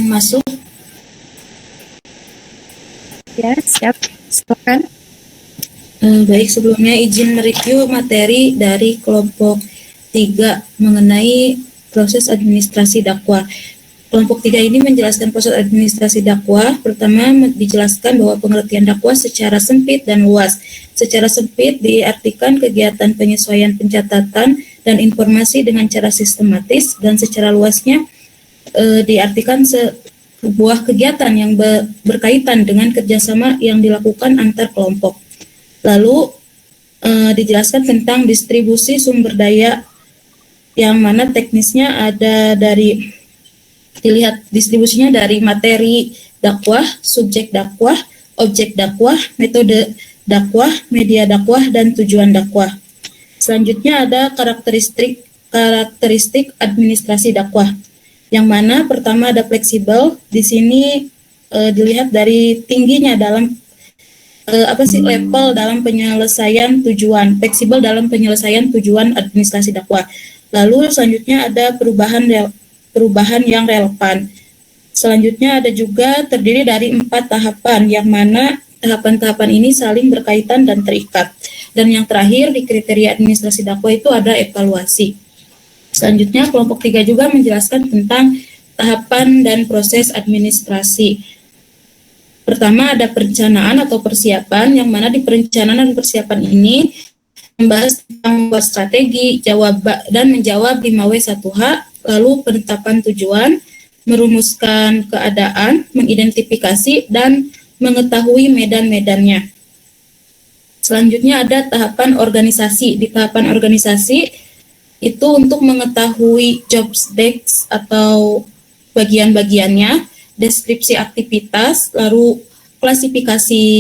masuk? Ya, siap. Silakan. Baik, sebelumnya izin mereview materi dari kelompok 3 mengenai proses administrasi dakwah. Kelompok 3 ini menjelaskan proses administrasi dakwah. Pertama, dijelaskan bahwa pengertian dakwah secara sempit dan luas. Secara sempit diartikan kegiatan penyesuaian pencatatan dan informasi dengan cara sistematis, dan secara luasnya diartikan sebuah kegiatan yang berkaitan dengan kerjasama yang dilakukan antar kelompok. Lalu dijelaskan tentang distribusi sumber daya, yang mana teknisnya ada dari dilihat distribusinya dari materi dakwah, subjek dakwah, objek dakwah, metode dakwah, media dakwah, dan tujuan dakwah. Selanjutnya ada karakteristik administrasi dakwah, yang mana pertama ada fleksibel. Di sini dilihat dari tingginya dalam level dalam penyelesaian tujuan, fleksibel dalam penyelesaian tujuan administrasi dakwah. Lalu selanjutnya ada perubahan yang relevan. Selanjutnya ada juga terdiri dari 4 tahapan, yang mana tahapan-tahapan ini saling berkaitan dan terikat. Dan yang terakhir di kriteria administrasi dakwah itu ada evaluasi. Selanjutnya kelompok 3 juga menjelaskan tentang tahapan dan proses administrasi. Pertama ada perencanaan atau persiapan, yang mana di perencanaan dan persiapan ini membahas tentang membuat strategi, menjawab 5W1H, lalu penetapan tujuan, merumuskan keadaan, mengidentifikasi, dan mengetahui medan-medannya. Selanjutnya ada tahapan organisasi. Di tahapan organisasi itu untuk mengetahui job desk atau bagian-bagiannya, deskripsi aktivitas, lalu klasifikasi,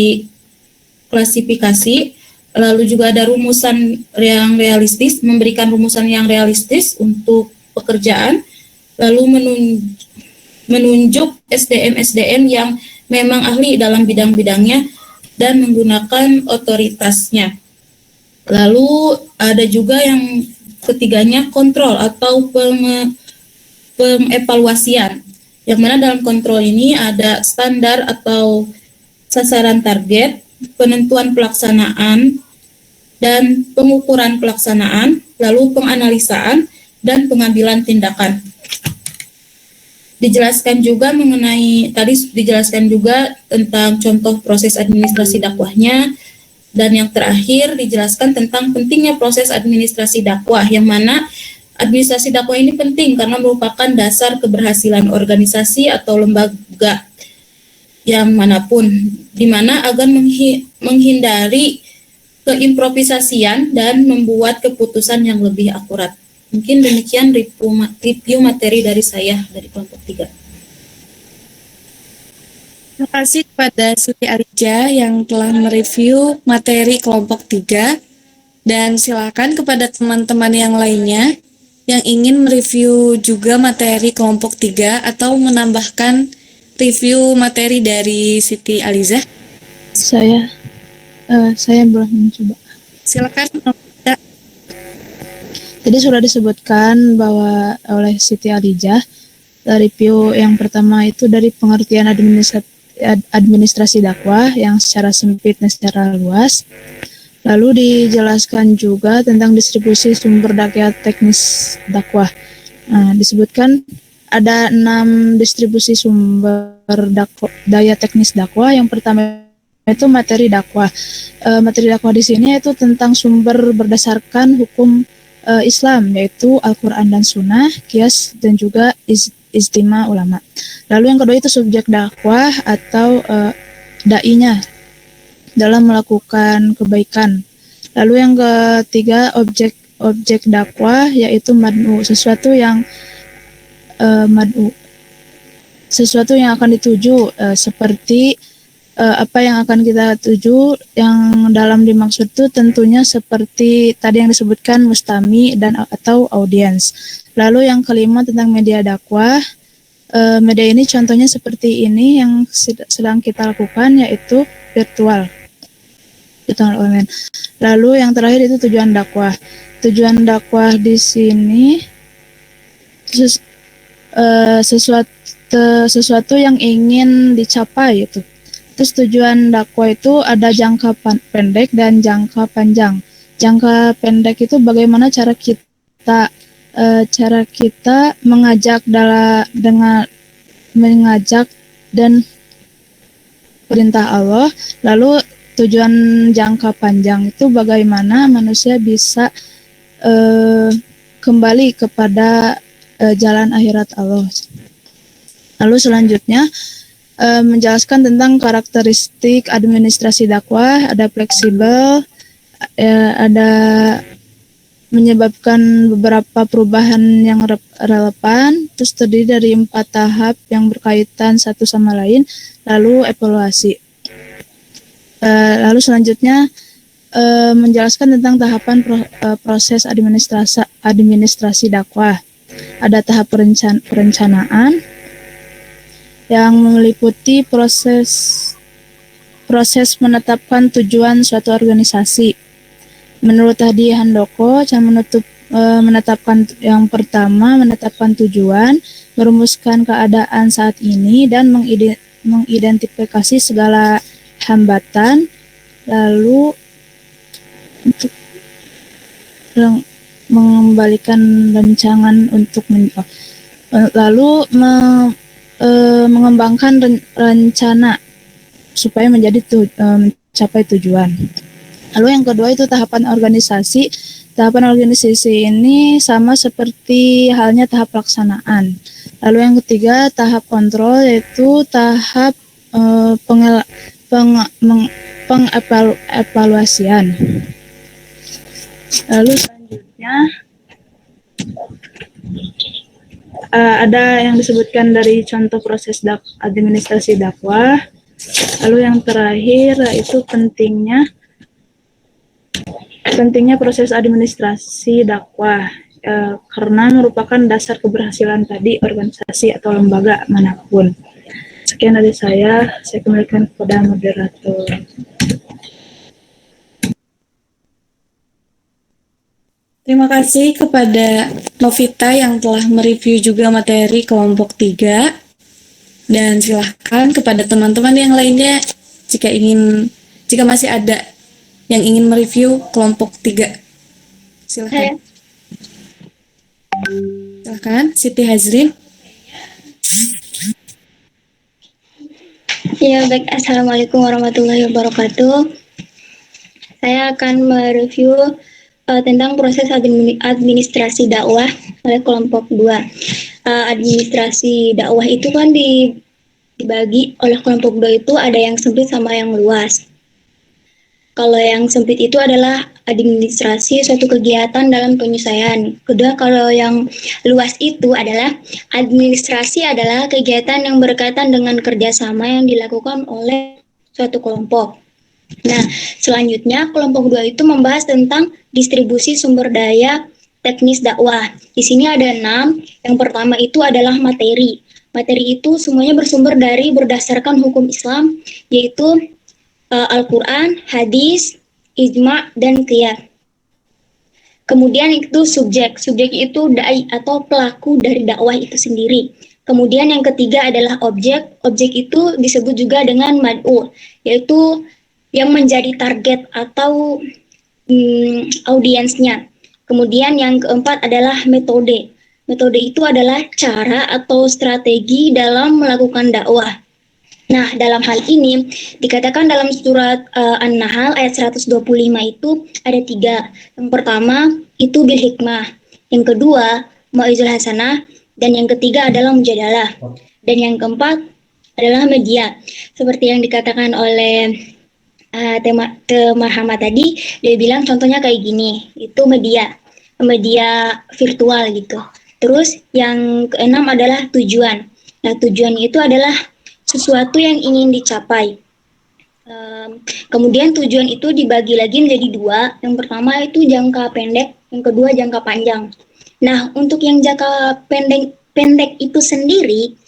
lalu juga ada rumusan yang realistis, memberikan rumusan yang realistis untuk pekerjaan, lalu menunjuk SDM yang memang ahli dalam bidang-bidangnya dan menggunakan otoritasnya. Lalu ada juga yang ketiganya kontrol atau pengevaluasian, yang mana dalam kontrol ini ada standar atau sasaran target, penentuan pelaksanaan, dan pengukuran pelaksanaan, lalu penganalisaan, dan pengambilan tindakan. Dijelaskan juga tentang contoh proses administrasi dakwahnya, dan yang terakhir dijelaskan tentang pentingnya proses administrasi dakwah, yang mana administrasi dakwah ini penting karena merupakan dasar keberhasilan organisasi atau lembaga yang manapun, di mana agar menghindari keimprovisasian dan membuat keputusan yang lebih akurat. Mungkin demikian review materi dari saya dari kelompok 3. Terima kasih kepada Siti Alija yang telah mereview materi kelompok 3, dan silakan kepada teman-teman yang lainnya yang ingin mereview juga materi kelompok 3 atau menambahkan review materi dari Siti Aliza. Saya boleh mencoba. Silakan. Tadi sudah disebutkan bahwa oleh Siti Alija, review yang pertama itu dari pengertian administrasi dakwah yang secara sempit dan secara luas. Lalu dijelaskan juga tentang distribusi sumber daya teknis dakwah. Disebutkan ada 6 distribusi sumber daya teknis dakwah. Yang pertama itu materi dakwah. Materi dakwah di sini itu tentang sumber berdasarkan hukum Islam, yaitu Al-Quran dan Sunnah, Qiyas, dan juga Ijtima ulama. Lalu yang kedua itu subjek dakwah atau da'inya dalam melakukan kebaikan. Lalu yang ketiga objek dakwah, yaitu mad'u, sesuatu yang akan dituju, seperti apa yang akan kita tuju, yang dalam dimaksud itu tentunya seperti tadi yang disebutkan mustami dan atau audiens. Lalu yang kelima tentang media dakwah. Media ini contohnya seperti ini yang sedang kita lakukan, yaitu virtual online. Lalu yang terakhir itu tujuan dakwah. Tujuan dakwah di sini sesuatu yang ingin dicapai itu. Terus tujuan dakwah itu ada jangka pendek dan jangka panjang. Jangka pendek itu bagaimana cara kita mengajak dengan mengajak dan perintah Allah. Lalu tujuan jangka panjang itu bagaimana manusia bisa kembali kepada jalan akhirat Allah. Lalu selanjutnya menjelaskan tentang karakteristik administrasi dakwah, ada fleksibel, ada menyebabkan beberapa perubahan yang relevan, terus terdiri dari 4 tahap yang berkaitan satu sama lain, lalu evaluasi. Lalu selanjutnya menjelaskan tentang tahapan proses administrasi dakwah. Ada tahap perencanaan yang meliputi proses menetapkan tujuan suatu organisasi. Menurut Hadi Handoko, cara menetapkan yang pertama menetapkan tujuan, merumuskan keadaan saat ini dan mengidentifikasi segala hambatan, lalu untuk mengembalikan rancangan untuk mengembangkan rencana supaya mencapai tujuan. Lalu yang kedua itu tahapan organisasi. Tahapan organisasi ini sama seperti halnya tahap pelaksanaan. Lalu yang ketiga tahap kontrol, yaitu tahap pengevaluasian. Lalu selanjutnya ada yang disebutkan dari contoh proses administrasi dakwah. Lalu yang terakhir itu pentingnya proses administrasi dakwah karena merupakan dasar keberhasilan tadi organisasi atau lembaga manapun. Sekian dari saya kembalikan kepada moderator. Terima kasih kepada Novita yang telah mereview juga materi kelompok 3. Dan silahkan kepada teman-teman yang lainnya jika masih ada yang ingin mereview kelompok 3. Silahkan. Silahkan, Siti Hazrin. Ya, baik. Assalamualaikum warahmatullahi wabarakatuh. Saya akan mereview tentang proses administrasi dakwah oleh kelompok 2. Administrasi dakwah itu kan dibagi oleh kelompok 2 itu ada yang sempit sama yang luas. Kalau yang sempit itu adalah administrasi suatu kegiatan dalam penyelesaian. Kedua, kalau yang luas itu adalah administrasi adalah kegiatan yang berkaitan dengan kerjasama yang dilakukan oleh suatu kelompok. Nah, selanjutnya kelompok 2 itu membahas tentang distribusi sumber daya teknis dakwah. Di sini ada 6. Yang pertama itu adalah materi. Materi itu semuanya bersumber dari berdasarkan hukum Islam, yaitu Al-Quran, hadis, ijma, dan qiyas. Kemudian itu subjek. Subjek itu dai atau pelaku dari dakwah itu sendiri. Kemudian yang ketiga adalah objek. Objek itu disebut juga dengan mad'u, yaitu yang menjadi target atau audiensnya. Kemudian yang keempat adalah metode. Metode itu adalah cara atau strategi dalam melakukan dakwah. Nah, dalam hal ini dikatakan dalam surat An-Nahl ayat 125 itu ada 3. Yang pertama itu bil hikmah, yang kedua mau'izul hasanah, dan yang ketiga adalah mujadalah. Dan yang keempat adalah media. Seperti yang dikatakan oleh Muhammad tadi, dia bilang contohnya kayak gini, itu media virtual gitu. Terus yang keenam adalah tujuan. Nah, tujuan itu adalah sesuatu yang ingin dicapai. Kemudian tujuan itu dibagi lagi menjadi 2. Yang pertama itu jangka pendek, yang kedua jangka panjang. Nah, untuk yang jangka pendek itu sendiri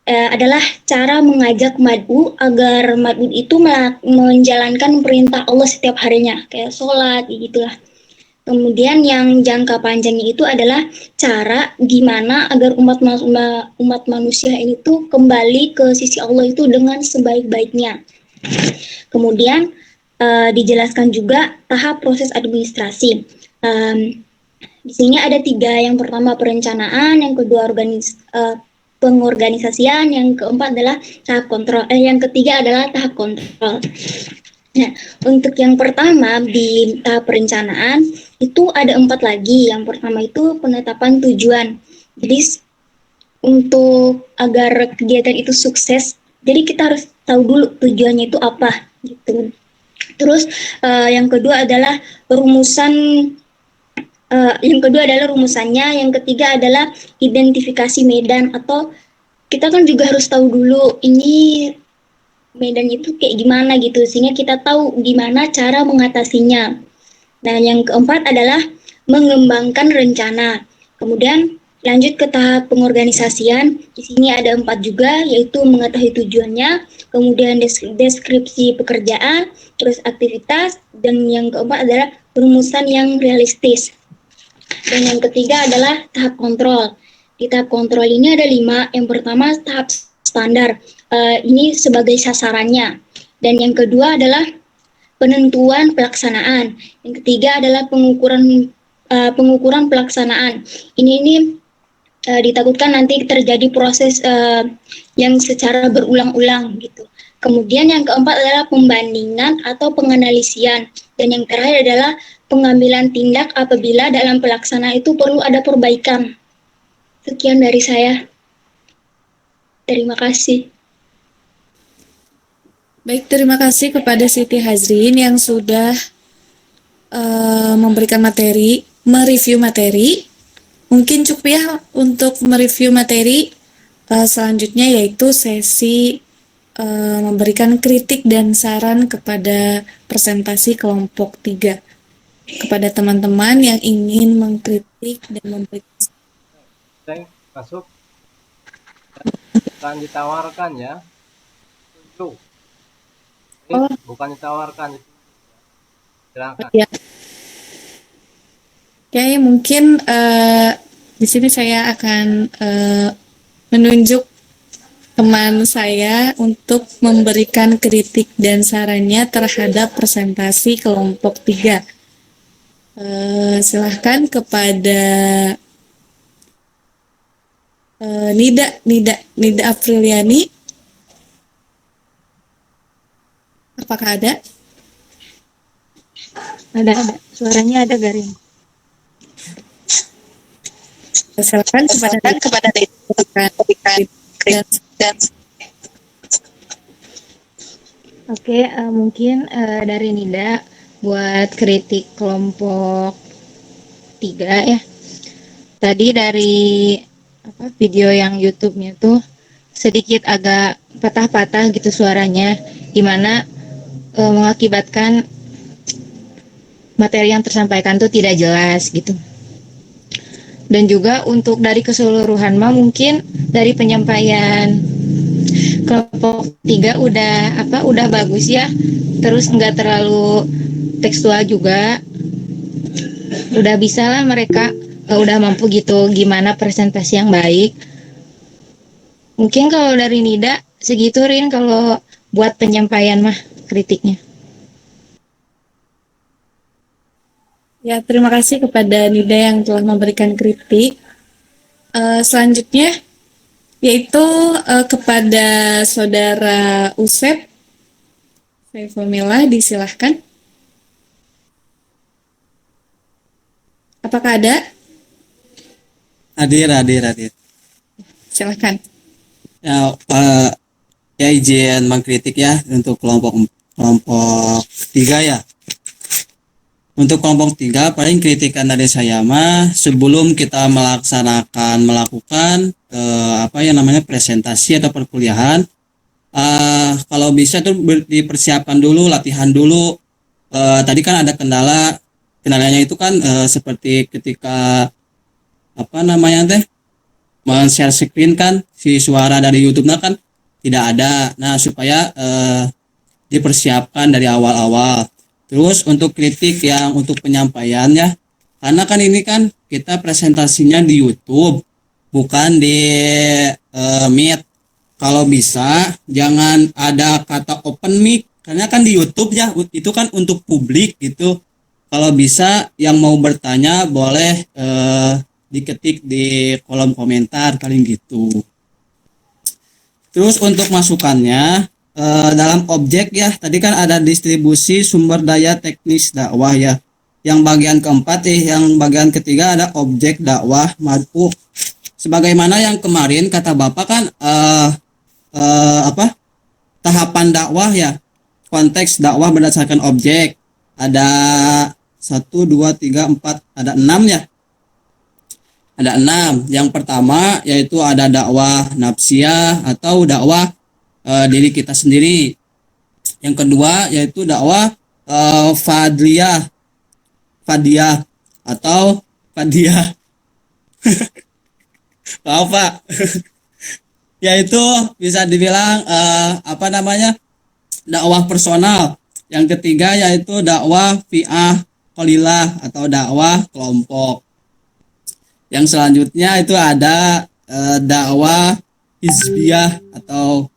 adalah cara mengajak mad'u agar mad'u itu menjalankan perintah Allah setiap harinya, kayak sholat, gitulah. Kemudian yang jangka panjangnya itu adalah cara gimana agar umat manusia ini tuh kembali ke sisi Allah itu dengan sebaik-baiknya. Kemudian dijelaskan juga tahap proses administrasi. Di sini ada 3, yang pertama perencanaan, yang kedua pengorganisasian, yang keempat adalah tahap kontrol, yang ketiga adalah tahap kontrol. Nah, untuk yang pertama di tahap perencanaan itu ada 4 lagi. Yang pertama itu penetapan tujuan. Jadi untuk agar kegiatan itu sukses, jadi kita harus tahu dulu tujuannya itu apa gitu. Terus yang kedua adalah rumusannya, yang ketiga adalah identifikasi medan, atau kita kan juga harus tahu dulu ini medan itu kayak gimana gitu, sehingga kita tahu gimana cara mengatasinya. Nah, yang keempat adalah mengembangkan rencana. Kemudian lanjut ke tahap pengorganisasian. Di sini ada 4 juga, yaitu mengetahui tujuannya, kemudian deskripsi pekerjaan, terus aktivitas, dan yang keempat adalah rumusan yang realistis. Dan yang ketiga adalah tahap kontrol. Di tahap kontrol ini ada 5. Yang pertama tahap standar. Ini sebagai sasarannya. Dan yang kedua adalah penentuan pelaksanaan. Yang ketiga adalah pengukuran pelaksanaan. Ini ditakutkan nanti terjadi proses yang secara berulang-ulang gitu. Kemudian yang keempat adalah pembandingan atau penganalisian. Dan yang terakhir adalah pengambilan tindak apabila dalam pelaksanaan itu perlu ada perbaikan. Sekian dari saya. Terima kasih. Baik, terima kasih kepada Siti Hazrin yang sudah memberikan materi, mereview materi. Mungkin cukup ya untuk mereview materi. Selanjutnya yaitu sesi memberikan kritik dan saran kepada presentasi kelompok 3. Kepada teman-teman yang ingin mengkritik dan memberikan masuk bukan ditawarkan ya, tunjuk. Bukan ditawarkan, silakan. Ya. Oke, mungkin di sini saya akan menunjuk teman saya untuk memberikan kritik dan sarannya terhadap presentasi kelompok 3. Silahkan kepada Nida Apriliani. Apakah ada? Ada. Suaranya ada garing. Silakan kepada Oke, mungkin dari Nida buat kritik kelompok 3 ya. Tadi dari video yang YouTube-nya tuh sedikit agak patah-patah gitu suaranya, dimana mengakibatkan materi yang tersampaikan tuh tidak jelas gitu. Dan juga untuk dari keseluruhan mungkin dari penyampaian kelompok 3 udah bagus ya. Terus nggak terlalu tekstual juga. Udah bisa lah mereka udah mampu gitu gimana presentasi yang baik. Mungkin kalau dari Nida segitu Rin kalau buat penyampaian kritiknya. Ya, terima kasih kepada Nida yang telah memberikan kritik. Selanjutnya yaitu kepada Saudara Usep Saifulmillah, disilahkan. Apakah ada? Hadir. Silahkan. Ya izin mengkritik ya untuk kelompok 3 ya. Untuk kelompok 3 paling kritikan dari saya sebelum kita melakukan presentasi atau perkuliahan, kalau bisa tuh dipersiapkan dulu, latihan dulu. Tadi kan ada kendalanya itu kan seperti ketika men-share screen kan si suara dari YouTube-nya kan tidak ada. Nah, supaya dipersiapkan dari awal-awal. Terus untuk kritik yang untuk penyampaiannya, Karena kan ini kan kita presentasinya di YouTube, bukan di Meet. Kalau bisa jangan ada kata open mic, karena kan di YouTube ya itu kan untuk publik gitu. Kalau bisa yang mau bertanya boleh diketik di kolom komentar paling gitu. Terus untuk masukannya dalam objek ya, tadi kan ada distribusi sumber daya teknis dakwah ya. Yang bagian keempat yang bagian ketiga ada objek dakwah mad'u. Sebagaimana yang kemarin kata Bapak kan tahapan dakwah ya, konteks dakwah berdasarkan objek. Ada 1, 2, 3, 4, ada 6 ya. Ada 6. Yang pertama yaitu ada dakwah nafsiyah atau dakwah diri kita sendiri. Yang kedua yaitu dakwah fadiyah atau fadiyah. Maaf Pak. Yaitu bisa dibilang dakwah personal. Yang ketiga yaitu dakwah fi'ah qalilah atau dakwah kelompok. Yang selanjutnya itu ada dakwah hizbiyah atau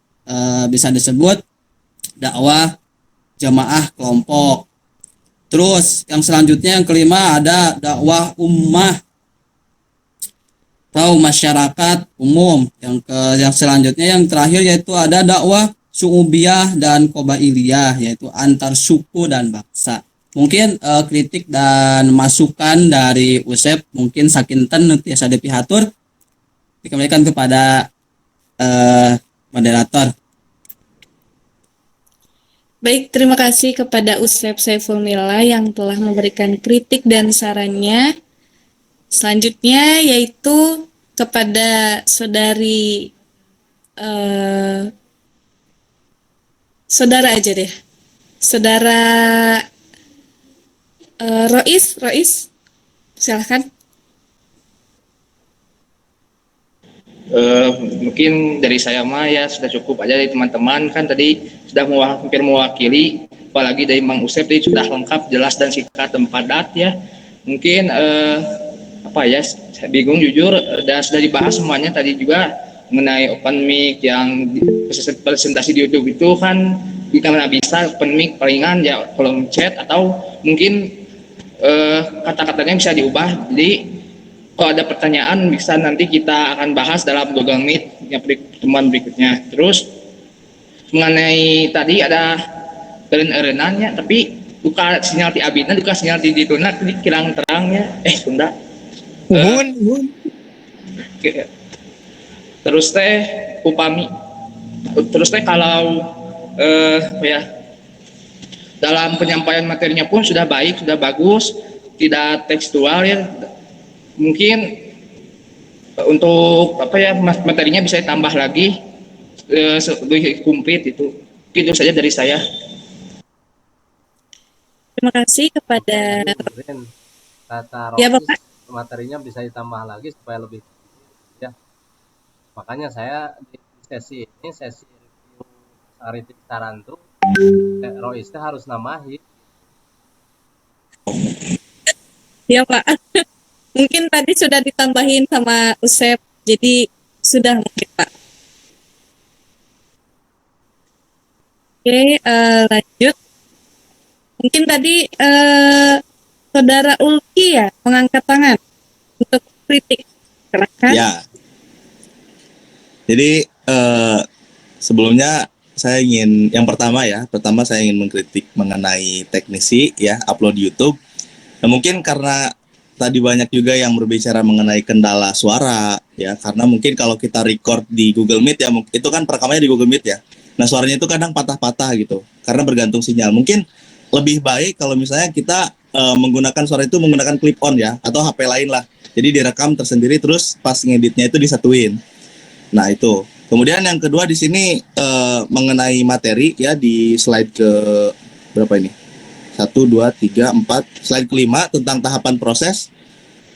bisa disebut dakwah jamaah kelompok. Terus yang selanjutnya yang kelima ada dakwah ummah atau masyarakat umum. Yang selanjutnya yang terakhir yaitu ada dakwah su'ubiyah dan qabailiyah, yaitu antar suku dan bangsa. Mungkin kritik dan masukan dari Usep mungkin sakinten nanti ada pihatur dikembalikan kepada moderator. Baik, terima kasih kepada Usep Saiful Mila yang telah memberikan kritik dan sarannya. Selanjutnya yaitu kepada saudara aja deh. Saudara Rois, silahkan. Mungkin dari saya mah ya sudah cukup aja dari teman-teman, kan tadi sudah hampir mewakili, apalagi dari Mang Usep tadi sudah lengkap, jelas dan singkat dan padat ya. Mungkin saya bingung jujur, dan sudah dibahas semuanya tadi juga mengenai open mic yang presentasi di YouTube itu kan karena bisa open mic palingan ya kolom chat atau mungkin kata-katanya bisa diubah. Jadi kalau ada pertanyaan bisa nanti kita akan bahas dalam Google Meet yang pertemuan berikutnya. Terus mengenai tadi ada eren-erenannya, tapi buka sinyal di abina, buka sinyal di dituna, jadi kirang terangnya. Sunda. Terus teh upami. Terus teh kalau dalam penyampaian materinya pun sudah baik, sudah bagus, tidak tekstual ya. Mungkin untuk materinya bisa ditambah lagi lebih komplit itu. Itu saja dari saya. Terima kasih kepada kata ya Rois, Bapak. materinya bisa ditambah lagi supaya lebih ya. Makanya saya di sesi ini, sesi review Arifin Sarantu, Rois harus nambahin. Ya Pak. Mungkin tadi sudah ditambahin sama Usep, jadi sudah mungkin Pak. Oke, lanjut. Mungkin tadi Saudara Ulki ya mengangkat tangan untuk kritik. Silakan. Ya. Jadi sebelumnya saya yang pertama saya ingin mengkritik mengenai teknisi ya upload YouTube. Nah, mungkin karena tadi banyak juga yang berbicara mengenai kendala suara ya, karena mungkin kalau kita record di Google Meet ya, itu kan perekamannya di Google Meet ya. Nah suaranya itu kadang patah-patah gitu karena bergantung sinyal. Mungkin lebih baik kalau misalnya kita menggunakan suara itu menggunakan clip on ya, atau HP lain lah. Jadi direkam tersendiri terus pas ngeditnya itu disatuin. Nah itu. Kemudian yang kedua di sini mengenai materi ya, di slide ke berapa ini? 1, 2, 3, 4, slide kelima tentang tahapan proses.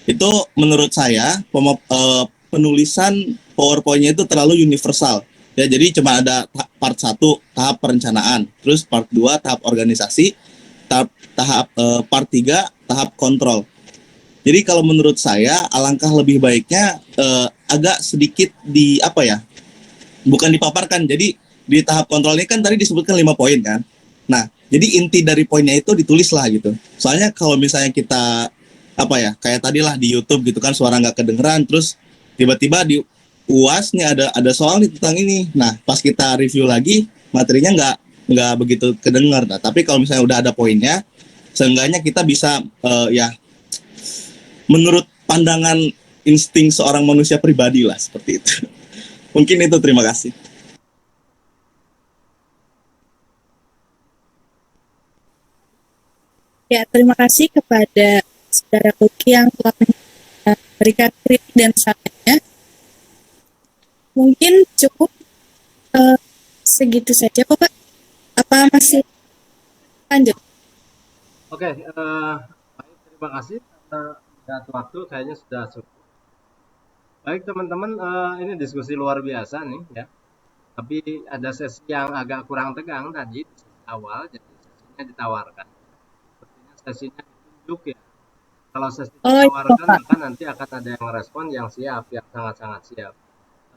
Itu menurut saya penulisan PowerPoint-nya itu terlalu universal. Ya, jadi cuma ada part 1 tahap perencanaan, terus part 2 tahap organisasi, part 3 tahap kontrol. Jadi kalau menurut saya alangkah lebih baiknya agak sedikit di apa ya? Bukan dipaparkan. Jadi di tahap kontrol ini kan tadi disebutkan 5 poin kan. Nah, jadi inti dari poinnya itu ditulis lah gitu. Soalnya kalau misalnya kita apa ya, kayak tadi lah di YouTube gitu kan suara nggak kedengeran, terus tiba-tiba di UAS nih ada soal nih tentang ini. Nah, pas kita review lagi materinya nggak begitu kedengar. Nah, tapi kalau misalnya udah ada poinnya, seenggaknya kita bisa ya menurut pandangan insting seorang manusia pribadi lah seperti itu. Mungkin itu, terima kasih. Ya, terima kasih kepada saudara Koki yang telah memberikan kritik dan sarannya. Mungkin cukup segitu saja, Pak. Apa masih lanjut? Oke, baik, terima kasih karena lihat waktu kayaknya sudah cukup. Baik teman-teman, ini diskusi luar biasa nih ya. Tapi ada sesi yang agak kurang tegang tadi di awal, jadi sesinya ditawarkan. Sepertinya sesinya ditunjuk ya. Kalau sesi ditawarkan maka nanti akan ada yang respon yang siap, yang sangat-sangat siap.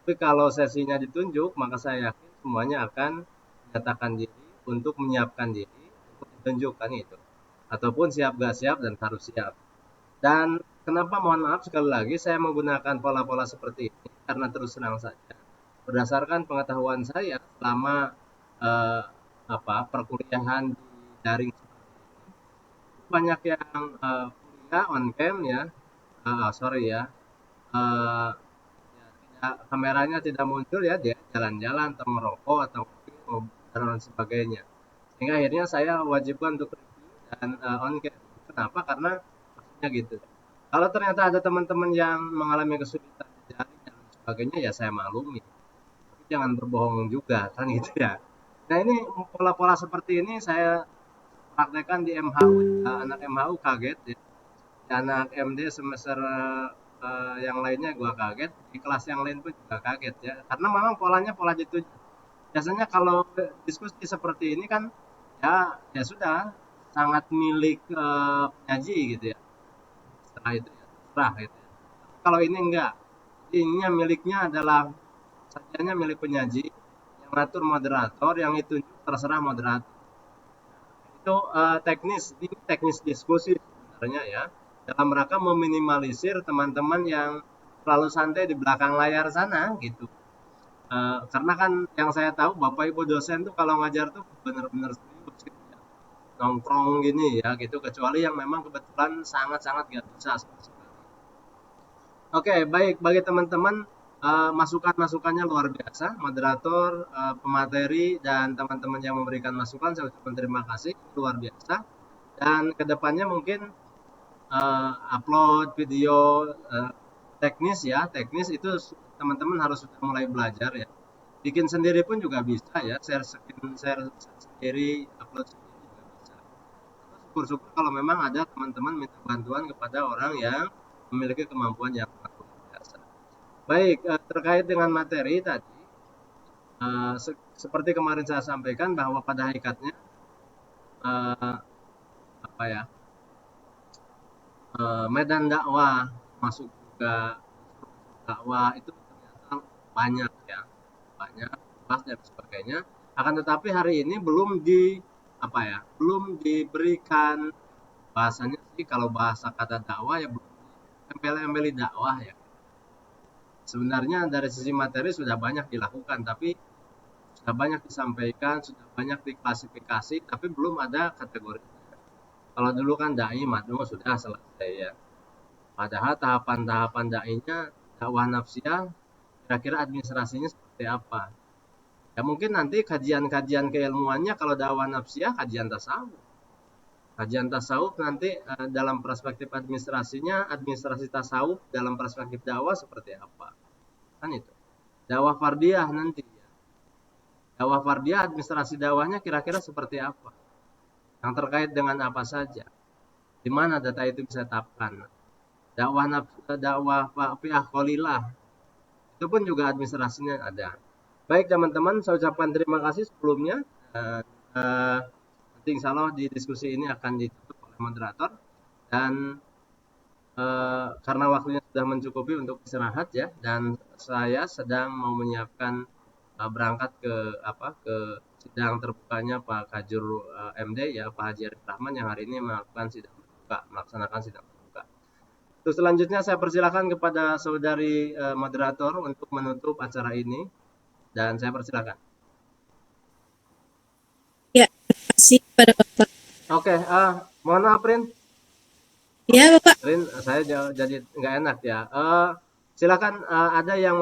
Tapi kalau sesinya ditunjuk, maka saya yakin semuanya akan menyatakan diri untuk menyiapkan diri untuk ditunjukkan itu. Ataupun siap gak siap dan harus siap. Dan kenapa mohon maaf sekali lagi saya menggunakan pola-pola seperti ini karena terus terang saja berdasarkan pengetahuan saya selama perkuliahan di daring seperti ini banyak yang kuliah on cam ya kameranya tidak muncul ya, dia jalan-jalan atau merokok atau dan sebagainya, sehingga akhirnya saya wajibkan untuk review dan on cam. Kenapa? Karena gitu. Kalau ternyata ada teman-teman yang mengalami kesulitan di jaring dan sebagainya, ya saya maklumi. Tapi jangan berbohong juga, kan gitu ya. Nah ini pola-pola seperti ini saya praktekkan di MHU. Anak MHU kaget ya. Anak MD semester yang lainnya gua kaget. Di kelas yang lain pun juga kaget ya. Karena memang polanya pola itu. Biasanya kalau diskusi seperti ini kan ya sudah sangat milik penyaji gitu ya. Setelah itu ya terserah gitu ya. Tapi kalau ini enggak, ininya miliknya adalah sajanya milik penyaji, yang ngatur moderator, yang itu terserah moderator. Itu teknis diskusi sebenarnya ya, dalam rangka meminimalisir teman-teman yang terlalu santai di belakang layar sana gitu. Karena kan yang saya tahu Bapak Ibu dosen tuh kalau ngajar tuh benar-benar serius gitu ya. Nongkrong gini ya gitu, kecuali yang memang kebetulan sangat-sangat gak bisa sekali. Oke, baik, bagi teman-teman masukan-masukannya luar biasa, moderator, pemateri dan teman-teman yang memberikan masukan saya ucapkan terima kasih, luar biasa. Dan kedepannya mungkin upload video teknis itu teman-teman harus sudah mulai belajar ya. Bikin sendiri pun juga bisa ya, share sendiri, upload sendiri. Syukur-syukur kalau memang ada teman-teman minta bantuan kepada orang yang memiliki kemampuan yang luar biasa. Baik, terkait dengan materi tadi, seperti kemarin saya sampaikan bahwa pada hakikatnya medan dakwah masuk juga dakwah itu ternyata banyak ya, banyak luas dan sebagainya. Akan tetapi hari ini belum diberikan bahasanya sih, kalau bahasa kata dakwah ya belum embel-embeli dakwah ya. Sebenarnya dari sisi materi sudah banyak dilakukan, tapi sudah banyak disampaikan, sudah banyak diklasifikasi, tapi belum ada kategori. Kalau dulu kan dai mad'u sudah selesai ya. Padahal tahapan-tahapan dainya dakwah nafsiyah kira-kira administrasinya seperti apa? Ya mungkin nanti kajian-kajian keilmuannya kalau dakwah nafsiyah kajian tasawuf. Kajian tasawuf nanti dalam perspektif administrasinya, administrasi tasawuf dalam perspektif dakwah seperti apa? Kan itu. Dakwah fardiyah nanti ya. Dakwah fardiyah administrasi dakwahnya kira-kira seperti apa? Yang terkait dengan apa saja? Di mana data itu bisa ditapkan? Dakwah fi'ah qalilah itu pun juga administrasinya ada. Baik teman-teman, saya ucapkan terima kasih sebelumnya. Nanti insya Allah di diskusi ini akan ditutup oleh moderator. Dan karena waktunya sudah mencukupi untuk istirahat ya, dan saya sedang mau menyiapkan berangkat ke sidang terbukanya Pak Kajur MD ya, Pak Haji Arif Rahman yang hari ini melaksanakan sidang terbuka. Terus selanjutnya saya persilakan kepada saudari moderator untuk menutup acara ini, dan saya persilakan. Ya, terima kasih kepada Bapak. Oke, mohon maaf Rin. Ya, Bapak. Rin, saya jadi nggak enak ya. Silakan ada yang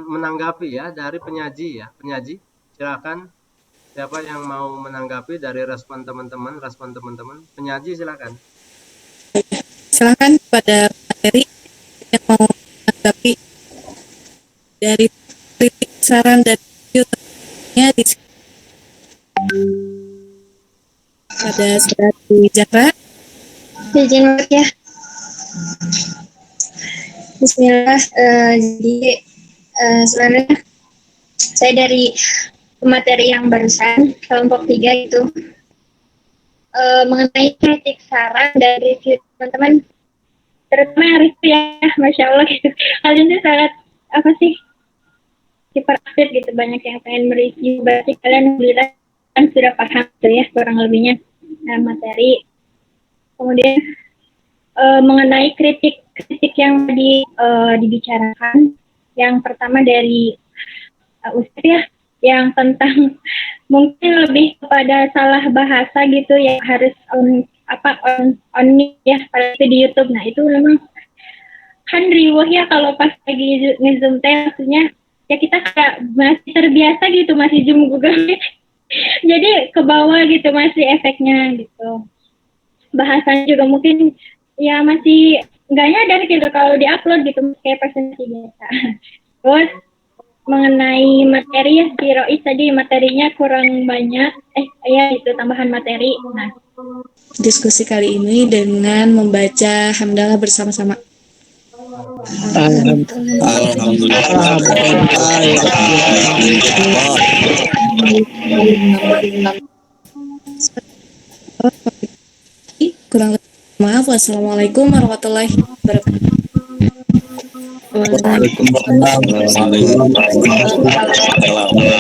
menanggapi ya dari penyaji ya. Penyaji, silakan. Siapa yang mau menanggapi dari respon teman-teman? Penyaji silakan. Silakan kepada materi yang mau menanggapi dari kritik, saran, dan review-nya di sini. Ada saudari Zahra. Izin banget ya. Bismillah. Jadi sebenarnya saya dari materi yang barusan kelompok 3 itu mengenai kritik, saran dan review teman-teman, terutama review ya, masya Allah gitu. Kalian tuh sangat hiperaktif gitu, banyak yang pengen mereview. Berarti kalian kan sudah paham tuh ya kurang lebihnya materi. Kemudian mengenai kritik yang dibicarakan, yang pertama dari Ustaz ya, yang tentang mungkin lebih kepada salah bahasa gitu ya, harus on ya pada di YouTube. Nah itu memang kan riuh ya kalau pas lagi nge-zoom teh, maksudnya ya kita kayak masih terbiasa gitu, masih zoom Google jadi ke bawah gitu masih efeknya gitu. Bahasanya juga mungkin ya masih nggak nyadar gitu kalau diupload gitu, kayak presentasi biasa. Terus mengenai materi ya, di Rois tadi materinya kurang banyak, ya itu tambahan materi. Nah, Diskusi kali ini dengan membaca hamdalah bersama-sama. Kurang lebih maaf. Wassalamualaikum warahmatullahi wabarakatuh. Waalaikumsalam warahmatullahi wabarakatuh.